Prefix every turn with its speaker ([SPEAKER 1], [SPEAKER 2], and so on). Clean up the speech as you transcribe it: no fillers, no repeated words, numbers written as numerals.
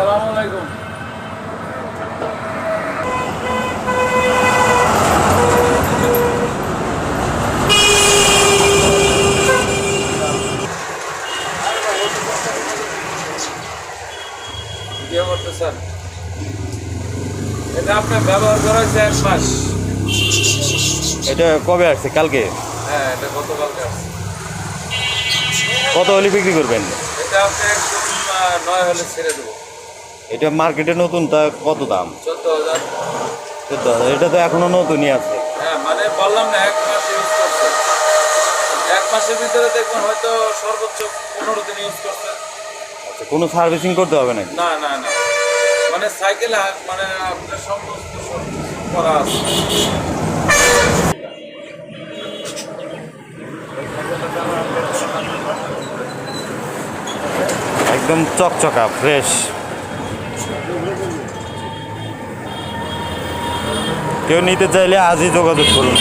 [SPEAKER 1] আসসালামু আলাইকুম। কি করতেছেন? এটা আপনার ব্যবহার করা হয়েছে 1 মাস।
[SPEAKER 2] এটা কবে আসছে? কালকে?
[SPEAKER 1] হ্যাঁ, এটা গতকালকে আসছে।
[SPEAKER 2] কত হলে বিক্রি করবেন?
[SPEAKER 1] এটা আপনি একদম 9 হলে ছেড়ে দেবো।
[SPEAKER 2] এটা মার্কেটে নতুন, তা কত দাম?
[SPEAKER 1] 14,000।
[SPEAKER 2] 14,000। এটা তো এখনো নতুনই আছে।
[SPEAKER 1] হ্যাঁ, মানে বললাম না 1 মাস ইউজ করছে। 1 মাসের ভিতরে দেখবেন হয়তো সর্বোচ্চ 15 দিন ইউজ করছে।
[SPEAKER 2] আচ্ছা, কোনো সার্ভিসিং করতে হবে নাকি?
[SPEAKER 1] না না না, মানে সাইকেল মানে আপনার সমস্ত সব করা আছে।
[SPEAKER 2] একদম চকচকা ফ্রেশ। কেউ নিতে চাইলে আজই যোগাযোগ করুন।